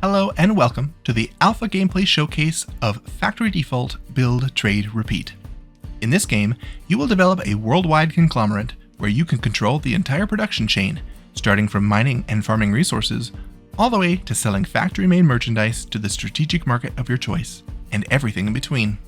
Hello and welcome to the alpha gameplay showcase of Factory Default Build, Trade, Repeat. In this game, you will develop a worldwide conglomerate where you can control the entire production chain, starting from mining and farming resources, all the way to selling factory-made merchandise to the strategic market of your choice, and everything in between.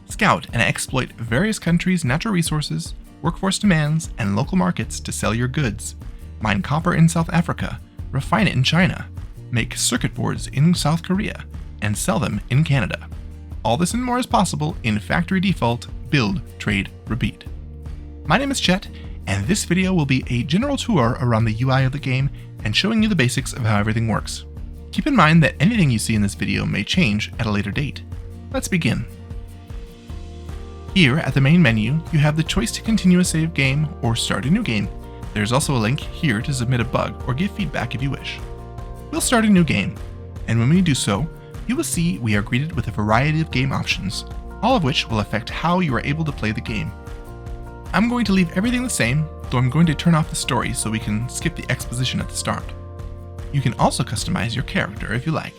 Scout and exploit various countries' natural resources, workforce demands, and local markets to sell your goods. Mine copper in South Africa, refine it in China, make circuit boards in South Korea, and sell them in Canada. All this and more is possible in Factory Default Build, Trade, Repeat. My name is Chett, and this video will be a general tour around the UI of the game and showing you the basics of how everything works. Keep in mind that anything you see in this video may change at a later date. Let's begin. Here at the main menu, you have the choice to continue a save game or start a new game. There's also a link here to submit a bug or give feedback if you wish. We'll start a new game, and when we do so, you will see we are greeted with a variety of game options, all of which will affect how you are able to play the game. I'm going to leave everything the same, though I'm going to turn off the story so we can skip the exposition at the start. You can also customize your character if you like.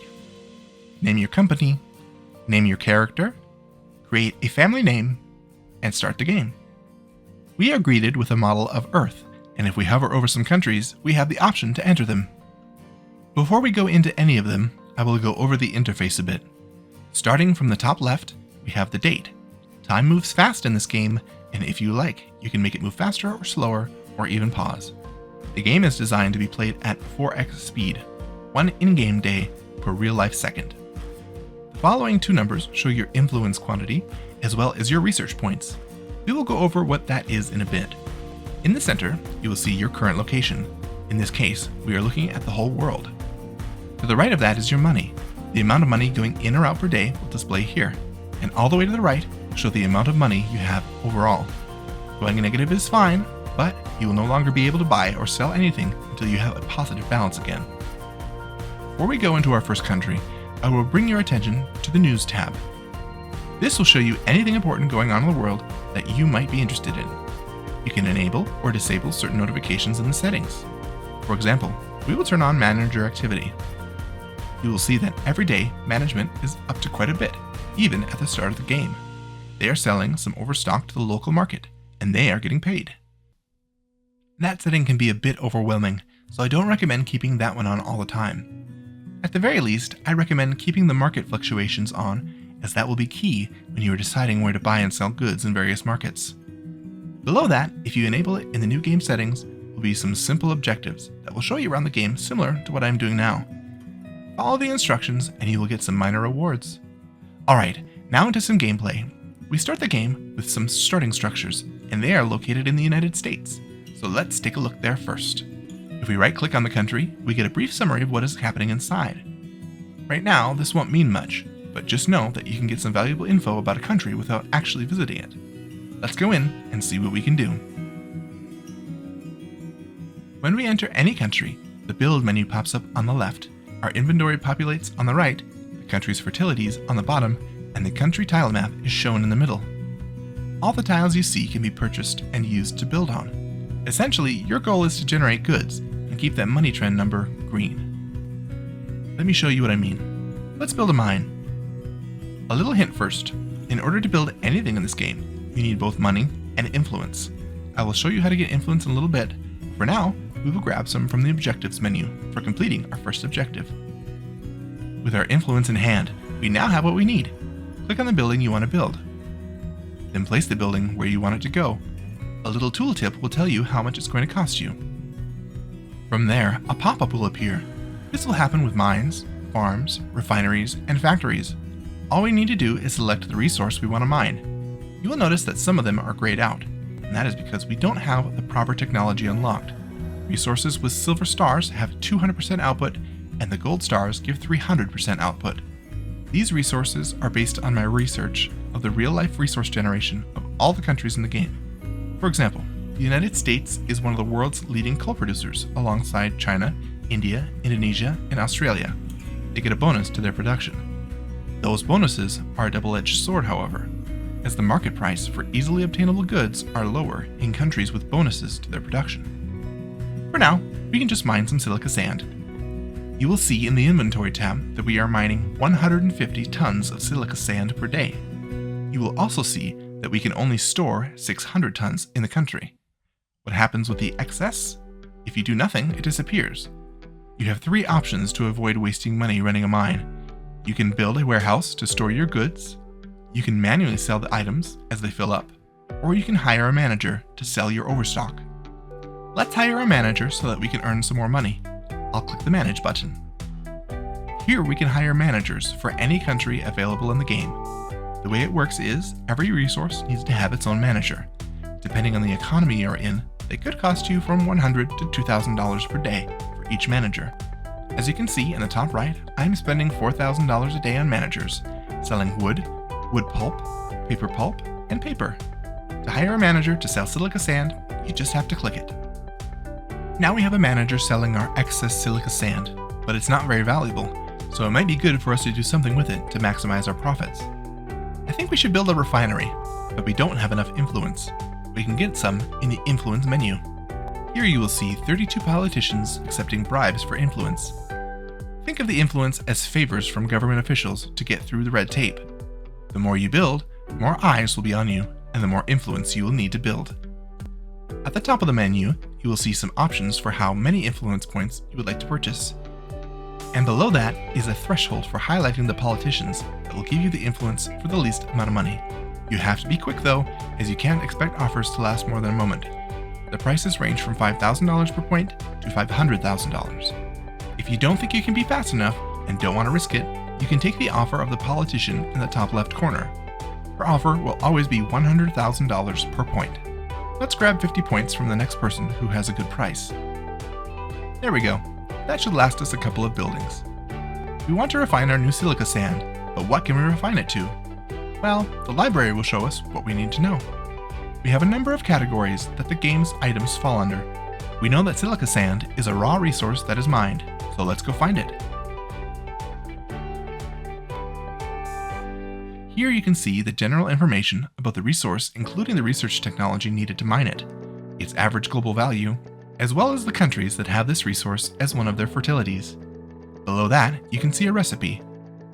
Name your company, name your character, create a family name, and start the game. We are greeted with a model of Earth, and if we hover over some countries, we have the option to enter them. Before we go into any of them, I will go over the interface a bit. Starting from the top left, we have the date. Time moves fast in this game, and if you like, you can make it move faster or slower, or even pause. The game is designed to be played at 4x speed, 1 in-game day per real-life second. The following two numbers show your influence quantity, as well as your research points. We will go over what that is in a bit. In the center, you will see your current location. In this case, we are looking at the whole world. To the right of that is your money. The amount of money going in or out per day will display here, and all the way to the right will show the amount of money you have overall. Going negative is fine, but you will no longer be able to buy or sell anything until you have a positive balance again. Before we go into our first country, I will bring your attention to the News tab. This will show you anything important going on in the world that you might be interested in. You can enable or disable certain notifications in the settings. For example, we will turn on Manager Activity. You will see that every day management is up to quite a bit, even at the start of the game. They are selling some overstock to the local market, and they are getting paid. That setting can be a bit overwhelming, so I don't recommend keeping that one on all the time. At the very least, I recommend keeping the market fluctuations on, as that will be key when you are deciding where to buy and sell goods in various markets. Below that, if you enable it in the new game settings, will be some simple objectives that will show you around the game similar to what I'm doing now. Follow the instructions and you will get some minor rewards. Alright, now into some gameplay. We start the game with some starting structures, and they are located in the United States, so let's take a look there first. If we right click on the country, we get a brief summary of what is happening inside. Right now, this won't mean much, but just know that you can get some valuable info about a country without actually visiting it. Let's go in and see what we can do. When we enter any country, the Build menu pops up on the left, our inventory populates on the right, the country's fertilities on the bottom, and the country tile map is shown in the middle. All the tiles you see can be purchased and used to build on. Essentially, your goal is to generate goods and keep that money trend number green. Let me show you what I mean. Let's build a mine. A little hint first. In order to build anything in this game, you need both money and influence. I will show you how to get influence in a little bit. For now, we will grab some from the Objectives menu for completing our first objective. With our influence in hand, we now have what we need. Click on the building you want to build. Then place the building where you want it to go. A little tooltip will tell you how much it's going to cost you. From there, a pop-up will appear. This will happen with mines, farms, refineries, and factories. All we need to do is select the resource we want to mine. You will notice that some of them are grayed out, and that is because we don't have the proper technology unlocked. Resources with silver stars have 200% output, and the gold stars give 300% output. These resources are based on my research of the real-life resource generation of all the countries in the game. For example, the United States is one of the world's leading coal producers alongside China, India, Indonesia, and Australia. They get a bonus to their production. Those bonuses are a double-edged sword, however, as the market price for easily obtainable goods are lower in countries with bonuses to their production. For now, we can just mine some silica sand. You will see in the Inventory tab that we are mining 150 tons of silica sand per day. You will also see that we can only store 600 tons in the country. What happens with the excess? If you do nothing, it disappears. You have 3 options to avoid wasting money running a mine. You can build a warehouse to store your goods, you can manually sell the items as they fill up, or you can hire a manager to sell your overstock. Let's hire a manager so that we can earn some more money. I'll click the Manage button. Here we can hire managers for any country available in the game. The way it works is, every resource needs to have its own manager. Depending on the economy you're in, they could cost you from $100 to $2,000 per day for each manager. As you can see in the top right, I'm spending $4,000 a day on managers, selling wood, wood pulp, and paper. To hire a manager to sell silica sand, you just have to click it. Now we have a manager selling our excess silica sand, but it's not very valuable, so it might be good for us to do something with it to maximize our profits. I think we should build a refinery, but we don't have enough influence. We can get some in the influence menu. Here you will see 32 politicians accepting bribes for influence. Think of the influence as favors from government officials to get through the red tape. The more you build, the more eyes will be on you, and the more influence you will need to build. At the top of the menu, you will see some options for how many influence points you would like to purchase. And below that is a threshold for highlighting the politicians that will give you the influence for the least amount of money. You have to be quick though, as you can't expect offers to last more than a moment. The prices range from $5,000 per point to $500,000. If you don't think you can be fast enough and don't want to risk it, you can take the offer of the politician in the top left corner. Her offer will always be $100,000 per point. Let's grab 50 points from the next person who has a good price. There we go. That should last us a couple of buildings. We want to refine our new silica sand, but what can we refine it to? Well, the library will show us what we need to know. We have a number of categories that the game's items fall under. We know that silica sand is a raw resource that is mined, so let's go find it. Here you can see the general information about the resource, including the research technology needed to mine it, its average global value, as well as the countries that have this resource as one of their fertilities. Below that, you can see a recipe.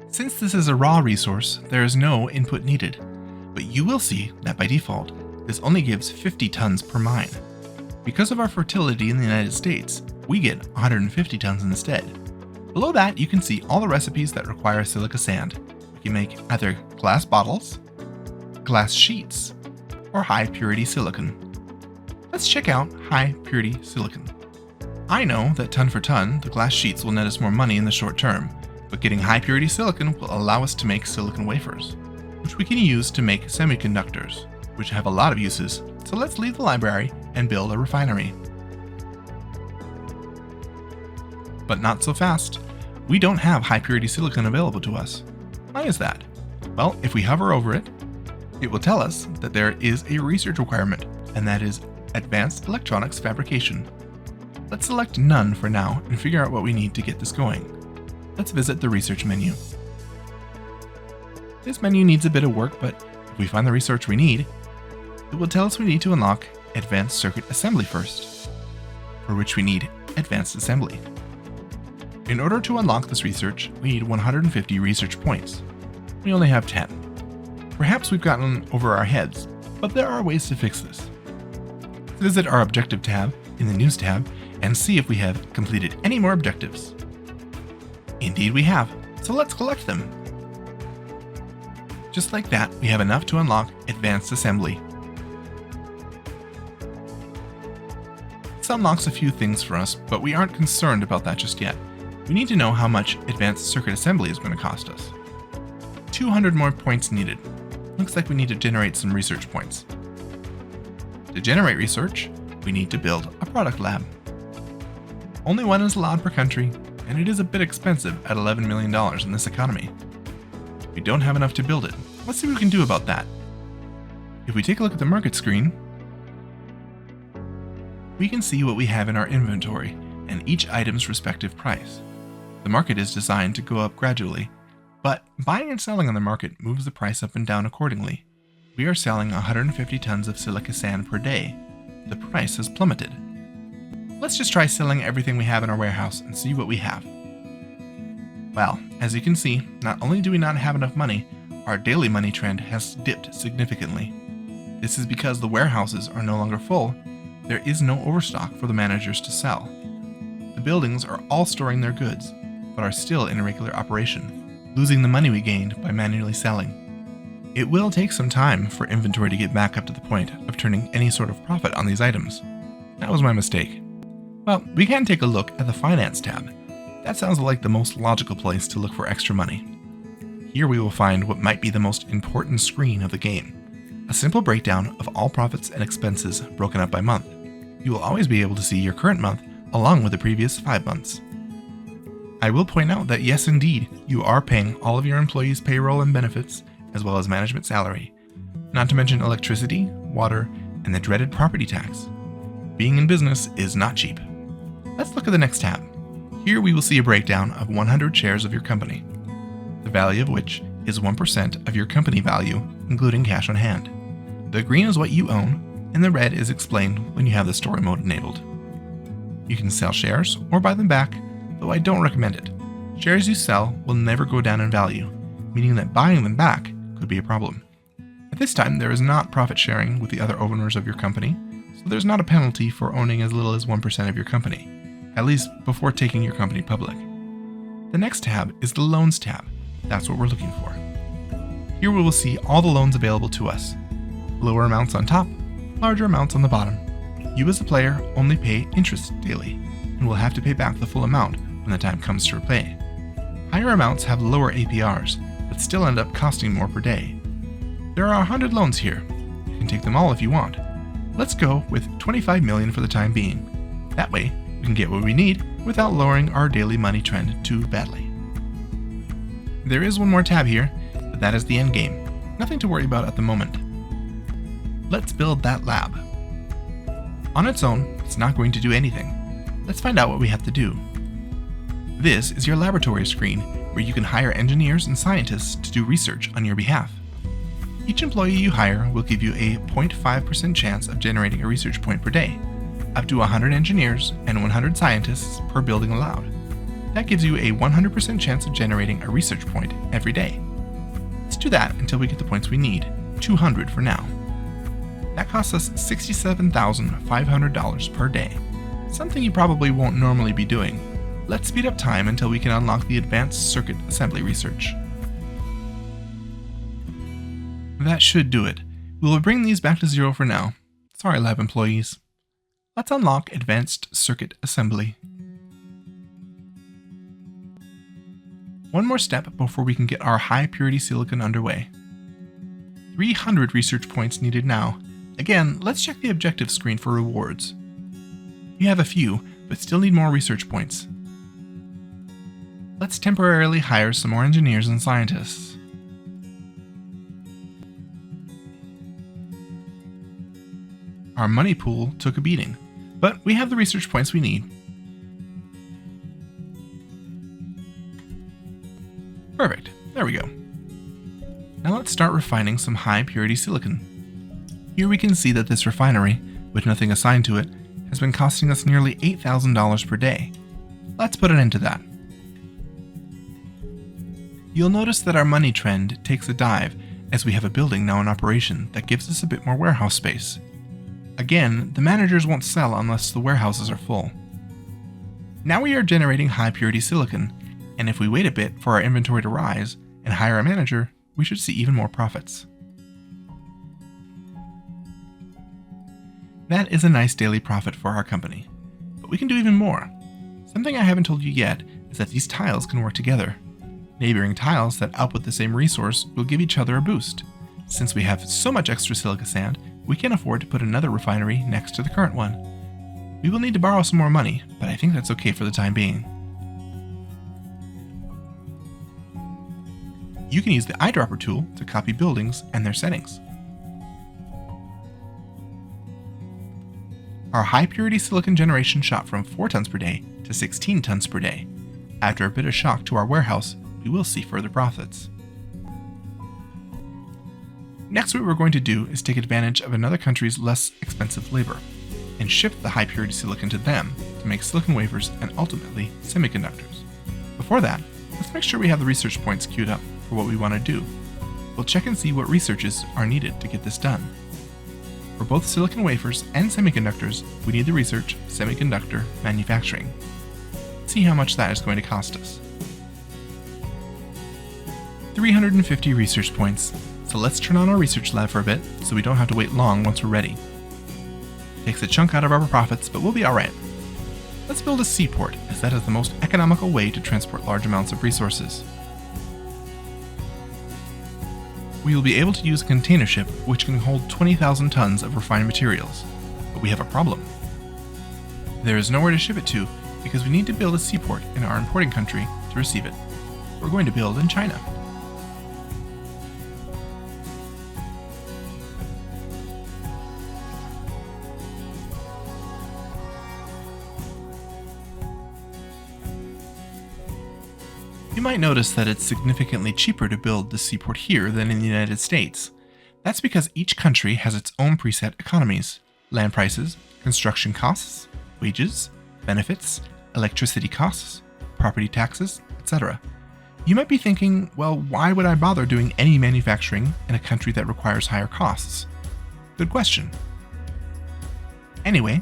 Since this is a raw resource, there is no input needed, but you will see that by default, this only gives 50 tons per mine. Because of our fertility in the United States, we get 150 tons instead. Below that, you can see all the recipes that require silica sand. We can make either glass bottles, glass sheets, or high purity silicon. Let's check out high purity silicon. I know that ton for ton, the glass sheets will net us more money in the short term, but getting high purity silicon will allow us to make silicon wafers, which we can use to make semiconductors, which have a lot of uses. So let's leave the library and build a refinery. But not so fast. We don't have high purity silicon available to us. Why is that? Well, if we hover over it, it will tell us that there is a research requirement, and that is Advanced Electronics Fabrication. Let's select None for now and figure out what we need to get this going. Let's visit the research menu. This menu needs a bit of work, but if we find the research we need, it will tell us we need to unlock Advanced Circuit Assembly first, for which we need Advanced Assembly. In order to unlock this research, we need 150 research points. We only have 10. Perhaps we've gotten over our heads, but there are ways to fix this. Let's visit our Objective tab in the News tab and see if we have completed any more objectives. Indeed we have, so let's collect them. Just like that, we have enough to unlock Advanced Assembly. This unlocks a few things for us, but we aren't concerned about that just yet. We need to know how much Advanced Circuit Assembly is going to cost us. 200 more points needed. Looks like we need to generate some research points. To generate research, we need to build a product lab. Only one is allowed per country, and it is a bit expensive at $11 million in this economy. We don't have enough to build it. Let's see what we can do about that. If we take a look at the market screen, we can see what we have in our inventory and each item's respective price. The market is designed to go up gradually, but buying and selling on the market moves the price up and down accordingly. We are selling 150 tons of silica sand per day. The price has plummeted. Let's just try selling everything we have in our warehouse and see what we have. Well, as you can see, not only do we not have enough money, our daily money trend has dipped significantly. This is because the warehouses are no longer full. There is no overstock for the managers to sell. The buildings are all storing their goods, but are still in irregular operation, losing the money we gained by manually selling. It will take some time for inventory to get back up to the point of turning any sort of profit on these items. That was my mistake. Well, we can take a look at the Finance tab. That sounds like the most logical place to look for extra money. Here we will find what might be the most important screen of the game. A simple breakdown of all profits and expenses broken up by month. You will always be able to see your current month along with the previous 5 months. I will point out that yes indeed, you are paying all of your employees' payroll and benefits, as well as management salary, not to mention electricity, water, and the dreaded property tax. Being in business is not cheap. Let's look at the next tab. Here we will see a breakdown of 100 shares of your company, the value of which is 1% of your company value, including cash on hand. The green is what you own, and the red is explained when you have the story mode enabled. You can sell shares or buy them back, though I don't recommend it. Shares you sell will never go down in value, meaning that buying them back could be a problem. At this time, there is not profit sharing with the other owners of your company, so there's not a penalty for owning as little as 1% of your company, at least before taking your company public. The next tab is the Loans tab. That's what we're looking for. Here we will see all the loans available to us. Lower amounts on top, larger amounts on the bottom. You as a player only pay interest daily, and will have to pay back the full amount when the time comes to repay. Higher amounts have lower APRs, but still end up costing more per day. There are 100 loans here. You can take them all if you want. Let's go with 25 million for the time being. That way, we can get what we need without lowering our daily money trend too badly. There is one more tab here, but that is the end game. Nothing to worry about at the moment. Let's build that lab. On its own, it's not going to do anything. Let's find out what we have to do. This is your laboratory screen, where you can hire engineers and scientists to do research on your behalf. Each employee you hire will give you a 0.5% chance of generating a research point per day, up to 100 engineers and 100 scientists per building allowed. That gives you a 100% chance of generating a research point every day. Let's do that until we get the points we need, 200 for now. That costs us $67,500 per day, something you probably won't normally be doing. Let's speed up time until we can unlock the advanced circuit assembly research. That should do it. We will bring these back to 0 for now. Sorry, lab employees. Let's unlock advanced circuit assembly. One more step before we can get our high purity silicon underway. 300 research points needed now. Again, let's check the objective screen for rewards. You have a few, but still need more research points. Let's temporarily hire some more engineers and scientists. Our money pool took a beating, but we have the research points we need. Perfect, there we go. Now let's start refining some high purity silicon. Here we can see that this refinery, with nothing assigned to it, has been costing us nearly $8,000 per day. Let's put an end to that. You'll notice that our money trend takes a dive as we have a building now in operation that gives us a bit more warehouse space. Again, the managers won't sell unless the warehouses are full. Now we are generating high purity silicon, and if we wait a bit for our inventory to rise and hire a manager, we should see even more profits. That is a nice daily profit for our company, but we can do even more. Something I haven't told you yet is that these tiles can work together. Neighboring tiles that output the same resource will give each other a boost. Since we have so much extra silica sand, we can afford to put another refinery next to the current one. We will need to borrow some more money, but I think that's okay for the time being. You can use the eyedropper tool to copy buildings and their settings. Our high purity silicon generation shot from 4 tons per day to 16 tons per day. After a bit of shock to our warehouse, we will see further profits. Next, what we're going to do is take advantage of another country's less expensive labor and ship the high purity silicon to them to make silicon wafers and ultimately semiconductors. Before that, Let's make sure we have the research points queued up for what we want to do. We'll check and see what researches are needed to get this done. For both silicon wafers and semiconductors, we need the research semiconductor manufacturing. Let's see how much that is going to cost us. 350 research points, so let's turn on our research lab for a bit so we don't have to wait long once we're ready. Takes a chunk out of our profits, but we'll be alright. Let's build a seaport, as that is the most economical way to transport large amounts of resources. We will be able to use a container ship which can hold 20,000 tons of refined materials, but we have a problem. There is nowhere to ship it to because we need to build a seaport in our importing country to receive it. We're going to build in China. You might notice that it's significantly cheaper to build the seaport here than in the United States. That's because each country has its own preset economies, land prices, construction costs, wages, benefits, electricity costs, property taxes, etc. You might be thinking, well, why would I bother doing any manufacturing in a country that requires higher costs? Good question. Anyway,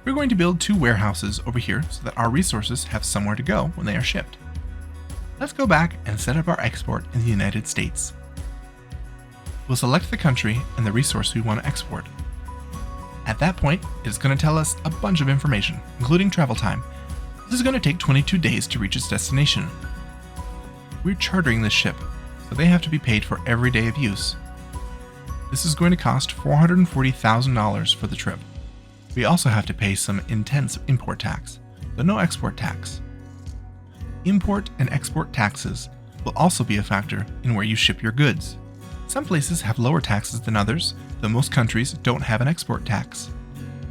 we're going to build 2 warehouses over here so that our resources have somewhere to go when they are shipped. Let's go back and set up our export in the United States. We'll select the country and the resource we want to export. At that point, it's going to tell us a bunch of information, including travel time. This is going to take 22 days to reach its destination. We're chartering this ship, so they have to be paid for every day of use. This is going to cost $440,000 for the trip. We also have to pay some intense import tax, but no export tax. Import and export taxes will also be a factor in where you ship your goods. Some places have lower taxes than others, though most countries don't have an export tax.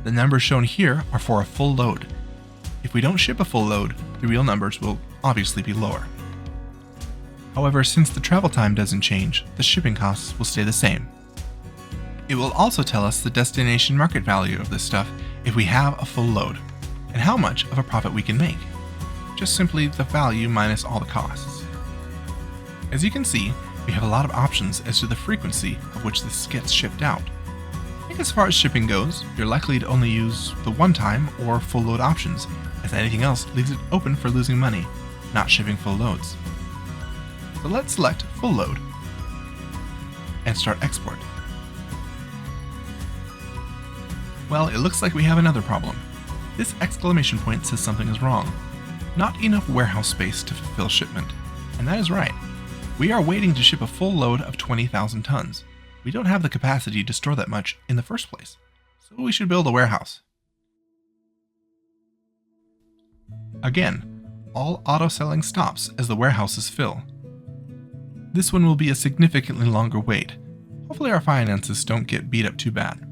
The numbers shown here are for a full load. If we don't ship a full load, the real numbers will obviously be lower. However, since the travel time doesn't change, the shipping costs will stay the same. It will also tell us the destination market value of this stuff if we have a full load, and how much of a profit we can make. Just simply the value minus all the costs. As you can see, we have a lot of options as to the frequency of which this gets shipped out. I think as far as shipping goes, you're likely to only use the one-time or full load options, as anything else leaves it open for losing money, not shipping full loads. So let's select full load and start export. Well, it looks like we have another problem. This exclamation point says something is wrong. Not enough warehouse space to fulfill shipment. And that is right. We are waiting to ship a full load of 20,000 tons. We don't have the capacity to store that much in the first place, so we should build a warehouse. Again, all auto-selling stops as the warehouses fill. This one will be a significantly longer wait. Hopefully our finances don't get beat up too bad.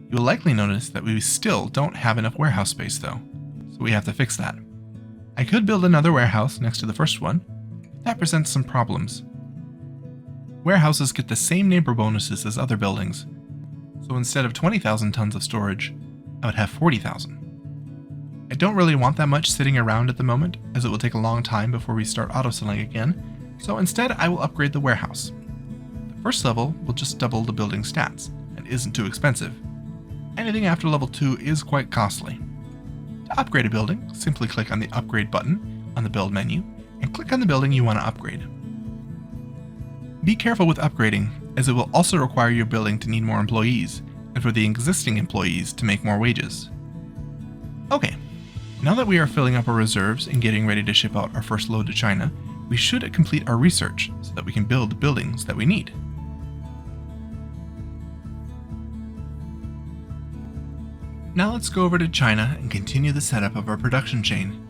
You'll likely notice that we still don't have enough warehouse space though, so we have to fix that. I could build another warehouse next to the first one, but that presents some problems. Warehouses get the same neighbor bonuses as other buildings, so instead of 20,000 tons of storage, I would have 40,000. I don't really want that much sitting around at the moment, as it will take a long time before we start auto-selling again, so instead I will upgrade the warehouse. The first level will just double the building stats, and isn't too expensive. Anything after level 2 is quite costly. To upgrade a building, simply click on the Upgrade button on the Build menu, and click on the building you want to upgrade. Be careful with upgrading, as it will also require your building to need more employees, and for the existing employees to make more wages. Okay, now that we are filling up our reserves and getting ready to ship out our first load to China, we should complete our research so that we can build the buildings that we need. Now let's go over to China and continue the setup of our production chain.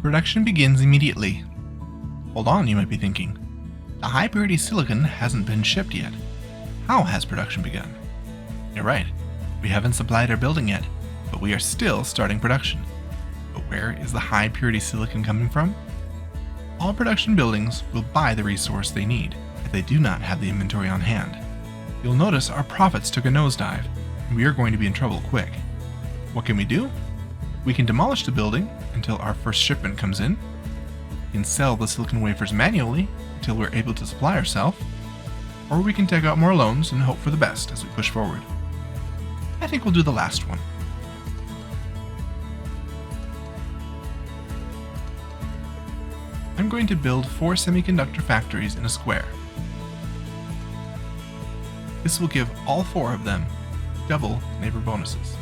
Production begins immediately. Hold on, you might be thinking. The high purity silicon hasn't been shipped yet. How has production begun? You're right, we haven't supplied our building yet, but we are still starting production. But where is the high purity silicon coming from? All production buildings will buy the resource they need if they do not have the inventory on hand. You'll notice our profits took a nosedive, we are going to be in trouble quick. What can we do? We can demolish the building until our first shipment comes in. We can sell the silicon wafers manually until we're able to supply ourselves. Or we can take out more loans and hope for the best as we push forward. I think we'll do the last one. I'm going to build 4 semiconductor factories in a square. This will give all 4 of them double neighbor bonuses.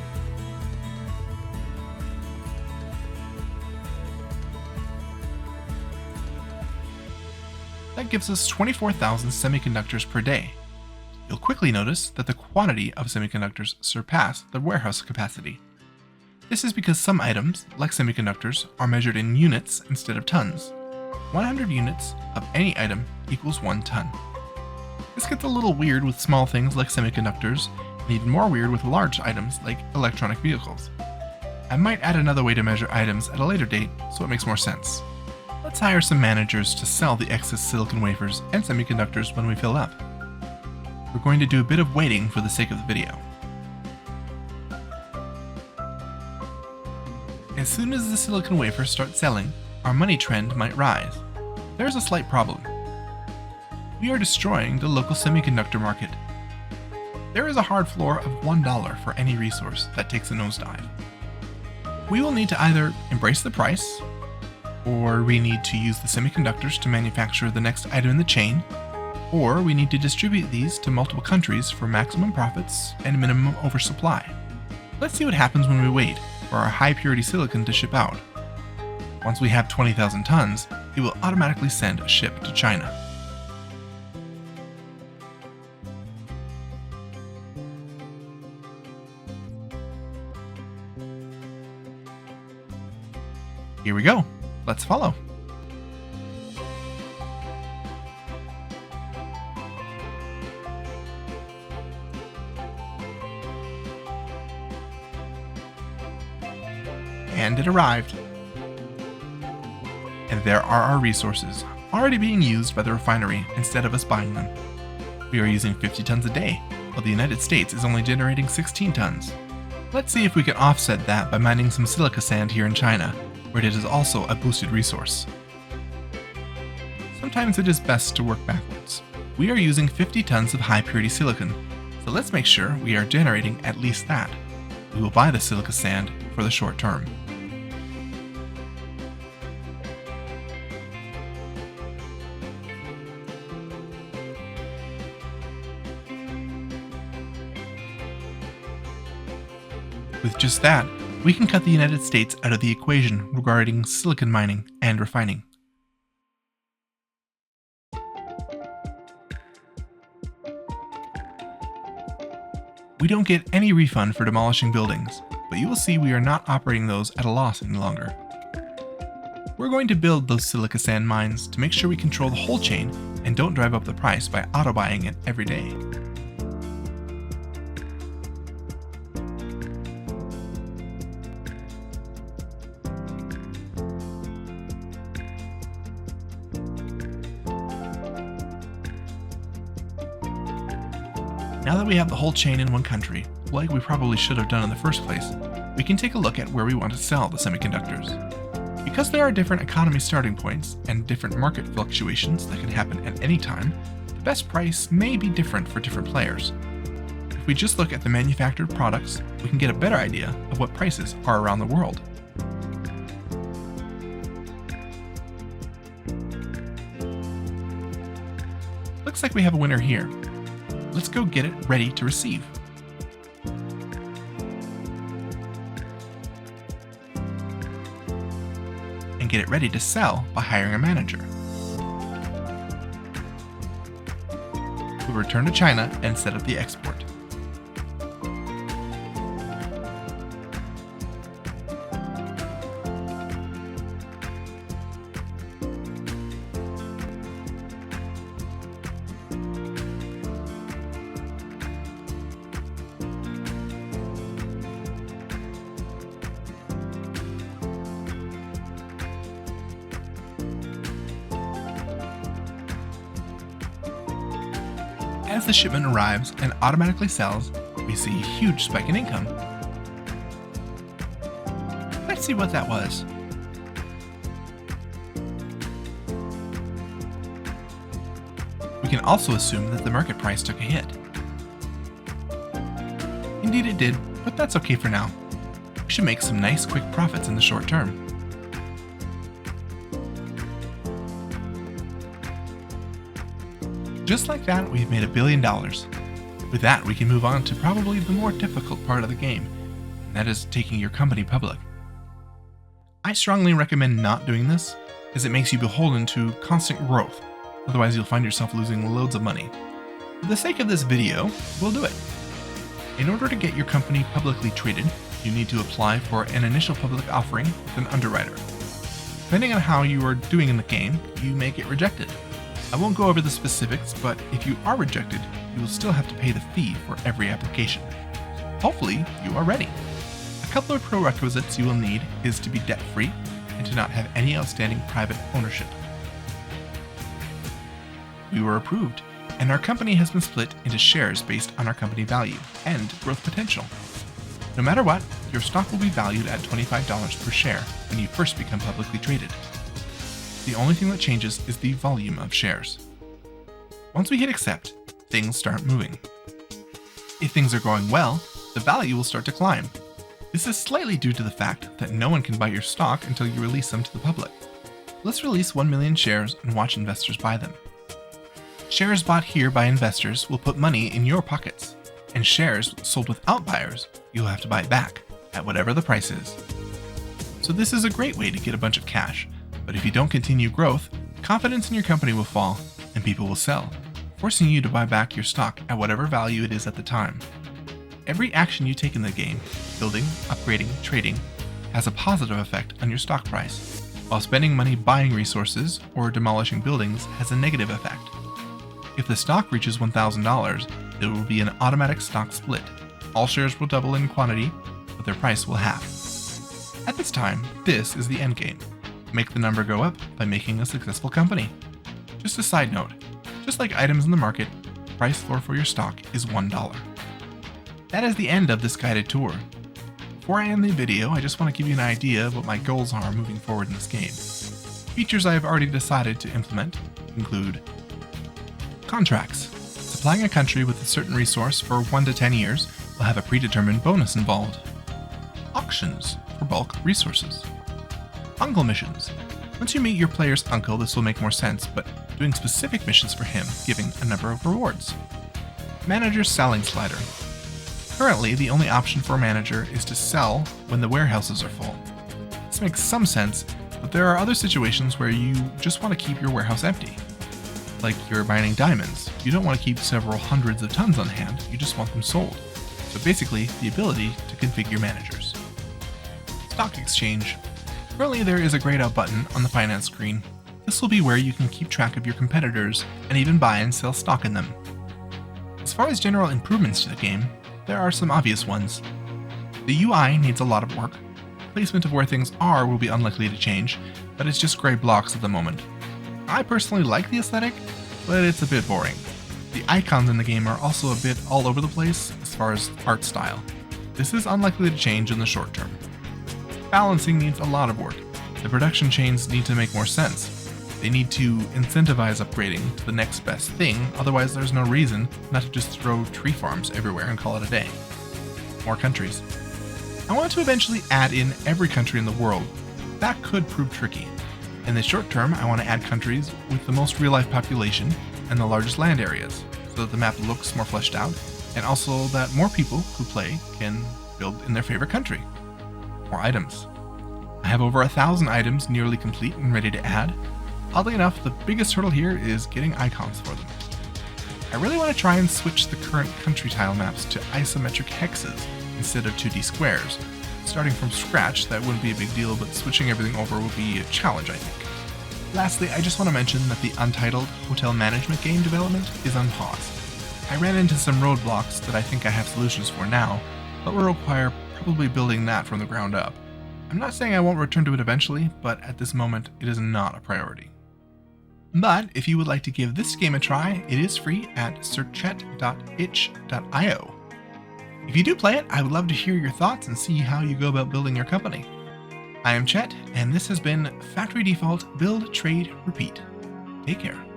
That gives us 24,000 semiconductors per day. You'll quickly notice that the quantity of semiconductors surpass the warehouse capacity. This is because some items, like semiconductors, are measured in units instead of tons. 100 units of any item equals 1 ton. This gets a little weird with small things like semiconductors, and even more weird with large items like electronic vehicles. I might add another way to measure items at a later date so it makes more sense. Let's hire some managers to sell the excess silicon wafers and semiconductors when we fill up. We're going to do a bit of waiting for the sake of the video. As soon as the silicon wafers start selling, our money trend might rise. There's a slight problem. We are destroying the local semiconductor market. There is a hard floor of $1 for any resource that takes a nosedive. We will need to either embrace the price, or we need to use the semiconductors to manufacture the next item in the chain, or we need to distribute these to multiple countries for maximum profits and minimum oversupply. Let's see what happens when we wait for our high purity silicon to ship out. Once we have 20,000 tons, it will automatically send a ship to China. Here we go. Let's follow. And it arrived. And there are our resources, already being used by the refinery instead of us buying them. We are using 50 tons a day, while the United States is only generating 16 tons. Let's see if we can offset that by mining some silica sand here in China, where it is also a boosted resource. Sometimes it is best to work backwards. We are using 50 tons of high purity silicon, so let's make sure we are generating at least that. We will buy the silica sand for the short term. With just that, we can cut the United States out of the equation regarding silicon mining and refining. We don't get any refund for demolishing buildings, but you will see we are not operating those at a loss any longer. We're going to build those silica sand mines to make sure we control the whole chain and don't drive up the price by auto-buying it every day. Now that we have the whole chain in one country, like we probably should have done in the first place, we can take a look at where we want to sell the semiconductors. Because there are different economy starting points and different market fluctuations that can happen at any time, the best price may be different for different players. If we just look at the manufactured products, we can get a better idea of what prices are around the world. Looks like we have a winner here. Let's go get it ready to receive. And get it ready to sell by hiring a manager. We'll return to China and set up the export. As the shipment arrives and automatically sells, we we see a huge spike in income. Let's see what that was. We can also assume that the market price took a hit. Indeed it did, but that's okay for now. We should make some nice quick profits in the short term. Just like that, we've made $1 billion. With that, we can move on to probably the more difficult part of the game, and that is taking your company public. I strongly recommend not doing this, as it makes you beholden to constant growth, otherwise you'll find yourself losing loads of money. For the sake of this video, we'll do it. In order to get your company publicly traded, you need to apply for an initial public offering with an underwriter. Depending on how you are doing in the game, you may get rejected. I won't go over the specifics, but if you are rejected, you will still have to pay the fee for every application. Hopefully, you are ready. A couple of prerequisites you will need is to be debt-free and to not have any outstanding private ownership. We were approved, and our company has been split into shares based on our company value and growth potential. No matter what, your stock will be valued at $25 per share when you first become publicly traded. The only thing that changes is the volume of shares. Once we hit accept, things start moving. If things are going well, the value will start to climb. This is slightly due to the fact that no one can buy your stock until you release them to the public. Let's release 1 million shares and watch investors buy them. Shares bought here by investors will put money in your pockets, and shares sold without buyers, you'll have to buy back at whatever the price is. So this is a great way to get a bunch of cash, but if you don't continue growth, confidence in your company will fall, and people will sell, forcing you to buy back your stock at whatever value it is at the time. Every action you take in the game, building, upgrading, trading, has a positive effect on your stock price, while spending money buying resources or demolishing buildings has a negative effect. If the stock reaches $1,000, there will be an automatic stock split. All shares will double in quantity, but their price will halve. At this time, this is the end game. Make the number go up by making a successful company. Just a side note, just like items in the market, the price floor for your stock is $1. That is the end of this guided tour. Before I end the video, I just want to give you an idea of what my goals are moving forward in this game. Features I have already decided to implement include contracts. Supplying a country with a certain resource for 1 to 10 years will have a predetermined bonus involved. Auctions for bulk resources. Uncle missions. Once you meet your player's uncle, this will make more sense, but doing specific missions for him, giving a number of rewards. Manager's selling slider. Currently, the only option for a manager is to sell when the warehouses are full. This makes some sense, but there are other situations where you just want to keep your warehouse empty. Like you're mining diamonds. You don't want to keep several hundreds of tons on hand, you just want them sold. So basically, the ability to configure managers. Stock exchange. Currently, there is a grayed out button on the finance screen. This will be where you can keep track of your competitors and even buy and sell stock in them. As far as general improvements to the game, there are some obvious ones. The UI needs a lot of work. Placement of where things are will be unlikely to change, but it's just gray blocks at the moment. I personally like the aesthetic, but it's a bit boring. The icons in the game are also a bit all over the place as far as art style. This is unlikely to change in the short term. Balancing needs a lot of work. The production chains need to make more sense. They need to incentivize upgrading to the next best thing, otherwise there's no reason not to just throw tree farms everywhere and call it a day. More countries. I want to eventually add in every country in the world. That could prove tricky. In the short term, I want to add countries with the most real-life population and the largest land areas, so that the map looks more fleshed out, and also that more people who play can build in their favorite country. More items. I have over 1,000 items nearly complete and ready to add. Oddly enough, the biggest hurdle here is getting icons for them. I really want to try and switch the current country tile maps to isometric hexes instead of 2D squares. Starting from scratch, that wouldn't be a big deal, but switching everything over would be a challenge, I think. Lastly, I just want to mention that the untitled hotel management game development is on pause. I ran into some roadblocks that I think I have solutions for now, but will require probably building that from the ground up. I'm not saying I won't return to it eventually, but at this moment, it is not a priority. But if you would like to give this game a try, it is free at searchchett.itch.io. If you do play it, I would love to hear your thoughts and see how you go about building your company. I am Chett, and this has been Factory Default Build, Trade, Repeat. Take care.